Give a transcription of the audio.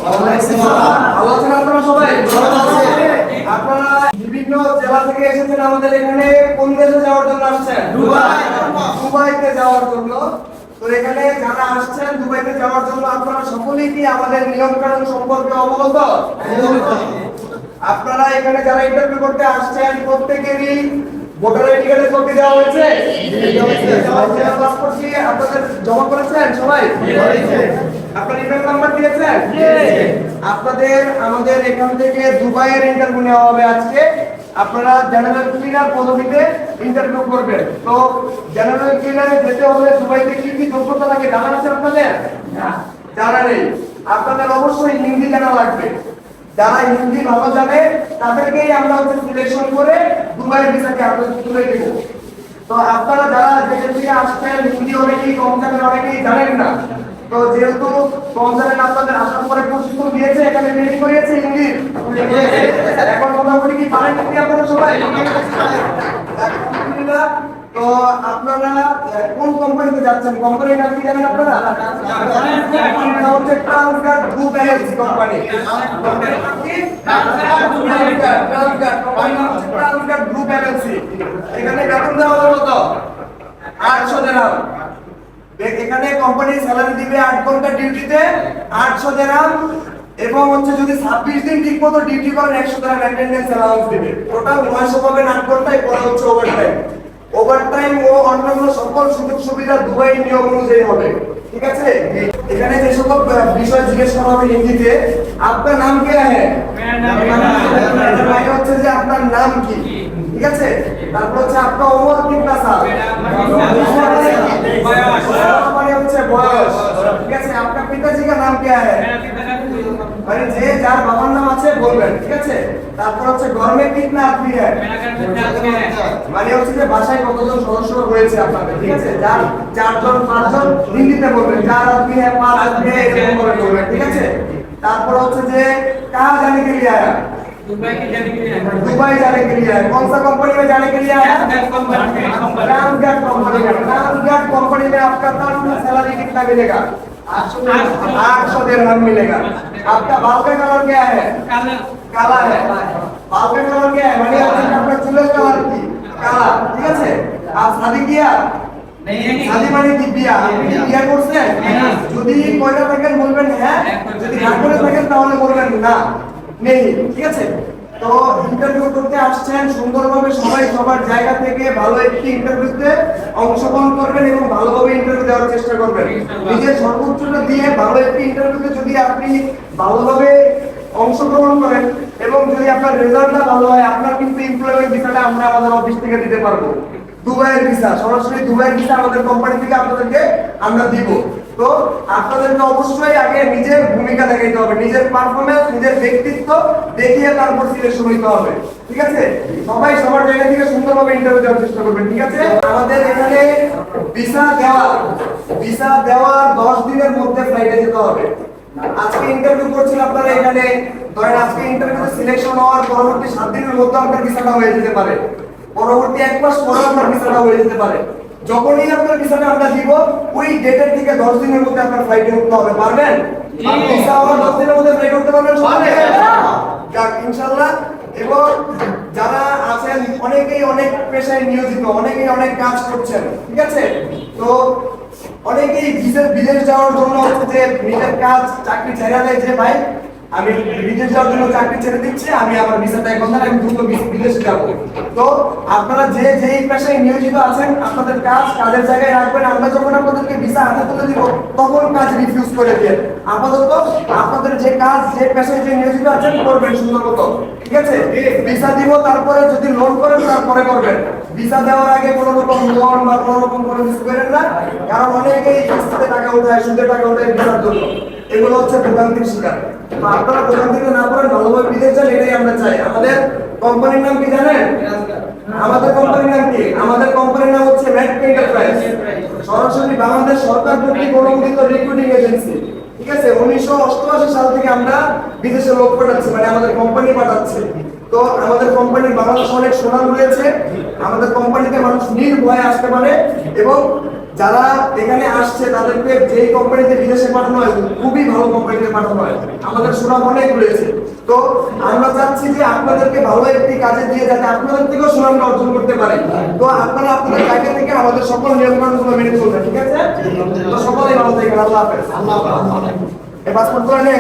ভালো আছেন আপনারা সবাই? আপনারা বিভিন্ন জেলা থেকে এসেছেন আমাদের এখানে। কোন দেশে যাওয়ার জন্য আসছেন? দুবাইতে যাওয়ার জন্য। তো এখানে যারা আসছেন দুবাইতে যাওয়ার জন্য আপনারা সকলেই কি আমাদের নিয়ম কানুন সম্পর্কে অবগত? আপনারা এখানে যারা ইন্টারভিউ করতে আসছেন প্রত্যেকেরই ভোটার আইডি কার্ডে কপি দেওয়া হয়েছে? পাসপোর্ট কি আপনাদের জমা করেছেন সবাই? আপনার ইমেল নাম্বার দিয়েছেন? আপনাদের আমাদের এখান থেকে দুবাইয়ের ইন্টারভিউ নেওয়া হবে আজকে। আপনারা জেনারেল ক্লিনার পদবিতে ইন্টারভিউ করবেন। তো জেনারেল ক্লিনারে যেতে হলে দুবাইতে কি কি যোগ্যতা লাগে জানা আছে আপনাদের? জানা নেই। আপনাদের অবশ্যই হিন্দি জানা লাগবে। যারা হিন্দি ভালো জানে তাদেরকেই আমরা সিলেকশন করে দুবাইয়ের ভিসাকে আপনাদের তুলে দেব। তো আপনারা যারা যেখান থেকে আসছেন হিন্দি অনেকেই কম জানেন, অনেকেই জানেন না। তো যেহেতু কম জানেন আপনাদের আসার পরে প্রশিক্ষণ দিয়েছে, এখানে ট্রেনিং করিয়েছে হিন্দি। এখন মোটামুটি কি পারেন হিন্দি আপনারা সবাই? তো আপনারা কোন কোম্পানিতে যাচ্ছেন? কোম্পানির নাম কি জানেন আপনারা? Transguard group LLC company. Transguard group LLC. এখানে বেতন দেওয়া হবে কত? 800 দিরহাম। এখানে কোম্পানি স্যালারি দিবে 8 ঘন্টা ডিউটিতে 800 দিরহাম, এবং যদি 26 দিন ঠিকমতো ডিউটি করেন 100 দিরহাম অ্যাটেন্ডেন্স অ্যালাউন্স দিবে। টোটাল 900 পাবেন 8 ঘন্টায়, পরে ওভারটাইম। ওভারটাইম ও অন্যান্য সকল সুযোগ সুবিধা দুবাই নিয়ম অনুযায়ী হবে। ঠিক আছে? এখানে যে সকল বিষয় জিজ্ঞেস করা হবে হিন্দিতে, আপনার নাম কি আছে? মানে হচ্ছে যে আপনার নাম কি? ঠিক আছে? তারপর হচ্ছে আপনার উমর কিতনা সাল? মানে হচ্ছে বয়স। ঠিক আছে? আপনার পিতাজি কা নাম কি আছে? মানে যে যার বাবার নাম আছে বলবেন। ঠিক আছে? তারপর হচ্ছে ঘর মে কিতনা আদমি है? মানে হচ্ছে যে বাসায় কতজন সদস্য রয়েছে আপনাদের। ঠিক আছে? যার 4 জন 5 জন হিন্দিতে বলবেন। যার আদমি है 5 आदमी है এরকম করে বলবেন। ঠিক আছে? তারপর হচ্ছে যে कहां जाने के लिए आया? दुबई जाने के लिए आया। कौन सा कंपनी में जाने के लिए आया? ट्रांसगार्ड कंपनी में आपका सैलरी कितना मिलेगा? 800 दिरहम मिलेगा। आपका बाल का कलर क्या है? काला है। बाल का कलर क्या है? মানে आपका चूलेर कलर की काला। ঠিক আছে? आप शादी किया? শাদী মানে কি বিয়া? আপনি বিয়া করছেন? যদি কয়টা থাকেন বলবেন হ্যাঁ, যদি না করে থাকেন তাহলে বলবেন না নেই। ঠিক আছে? তো ইন্টারভিউ করতে আসছেন সুন্দরভাবে সবাই সবার জায়গা থেকে ভালো একটি ইন্টারভিউতে অংশগ্রহণ করবেন এবং ভালোভাবে ইন্টারভিউ দেওয়ার চেষ্টা করবেন। নিজের সর্বোচ্চটা দিয়ে ভালো একটি ইন্টারভিউতে যদি আপনি ভালোভাবে অংশগ্রহণ করেন এবং যদি আপনার রেজাল্টটা ভালো হয়, আপনার কিন্তু এমপ্লয়মেন্ট ভিসাটা আমরা আমাদের অফিস থেকে দিতে পারবো। দুবাইয়ের ভিসা, সরাসরি দুবাইয়ের ভিসা আমাদের কোম্পানি থেকে আপনাদেরকে আমরা দিব। তো আপনাদেরকে অবশ্যই আগে নিজের ভূমিকা দেখাইতে হবে, নিজের পারফরম্যান্স, নিজের ব্যক্তিত্ব দেখিয়ে তারপর সিলেকশন হইতে হবে। ঠিক আছে? সবাই সবার জায়গা থেকে সুন্দরভাবে ইন্টারভিউ দেওয়ার চেষ্টা করবেন। ঠিক আছে? আমাদের এখানে ভিসা দেওয়ার 10 দিনের মধ্যে ফ্লাইটে যেতে হবে। আজকে ইন্টারভিউ করছেন আপনারা এখানে, ধরেন আজকে ইন্টারভিউতে সিলেকশন হওয়ার পরবর্তী 7 দিনের মধ্যে আপনার ভিসাটা হয়ে যেতে পারে, পরবর্তী 1 মাস পরে আপনার ভিসাটা হয়ে যেতে পারে। যখনই আপনার ভিসাটা আমরা দিব ওই ডেটের থেকে 10 দিনের মধ্যে আপনার ফ্লাইটে উঠতে হবে। পারবেন? ভিসা হওয়ার 10 দিনের মধ্যে ফ্লাইটে উঠতে পারবেন সবাই? যাক ইনশাআল্লাহ। এবং যারা আছেন অনেকেই অনেক পেশায় নিয়োজিত, অনেকেই অনেক কাজ করছেন। ঠিক আছে? তো অনেকেই বিদেশ যাওয়ার জন্য যে নিজের কাজ চাকরি ছেড়ে দেয়, যে ভাই আমি বিদেশ যাওয়ার জন্য চাকরি ছেড়ে দিচ্ছি, আমি আমার ভিসাটা এখন না, আমি দ্রুত বিদেশে যাব। তো আপনারা যেই পেশায় নিয়োজিত আছেন আপনাদের কাজের জায়গায় রাখবেন। আমরা যখন আপনাদেরকে ভিসা হাতে তুলে দিব তখন কাজ রিফিউজ করে দিন। আপাতত আপনাদের যে কাজ, যে পেশায় যে নিয়োজিত আছেন করবেন সুন্দর মতো। ঠিক আছে? ভিসা দিব, তারপরে যদি লোন করেন তারপরে করবেন। ভিসা দেওয়ার আগে কোনো রকম লোন বা কোনো রকম কোনো কিছু করেন না, কারণ অনেকেই কিস্তিতে টাকা উঠায়, সুদে টাকা উঠায় ভিসার জন্য। এগুলো হচ্ছে ভোগান্তির শিকার। তো আপনারা ভোগান্তিতে না পড়েন, ভালোভাবে বিদেশ যান, এটাই আমরা চাই। আমাদের কোম্পানির নাম কি জানেন? আমাদের কোম্পানির নাম কি? আমাদের কোম্পানির নাম হচ্ছে ম্যাট এন্টারপ্রাইজ, সরাসরি বাংলাদেশ সরকার কর্তৃক অনুমোদিত রিক্রুটিং এজেন্সি। ঠিক আছে? 1988 সাল থেকে আমরা বিদেশে লোক পাঠাচ্ছি, মানে আমাদের কোম্পানি পাঠাচ্ছে। তো আমাদের কোম্পানির বাংলাদেশ অনেক সুনাম রয়েছে, আমাদের কোম্পানিতে মানুষ নির্ভয়ে আসতে পারে এবং যারা এখানে আসছে তাদেরকে যেই কোম্পানিতে বিদেশে পাঠানো হয় খুবই ভালো কোম্পানিতে পাঠানো হয়, আমাদের সুনাম অনেক রয়েছে। তো আমরা চাচ্ছি যে আপনাদেরকে ভালো একটি কাজে দিয়ে যাতে আপনাদের থেকেও সুনামটা অর্জন করতে পারে। তো আপনারা আপনাদের জায়গা থেকে আমাদের সকল নিয়মকানুনগুলো মেনে চলবেন, ঠিক আছে? তো সকলেই ভালো থাকবেন, আল্লাহ হাফেজ। এই পাসপোর্ট করে নিয়ে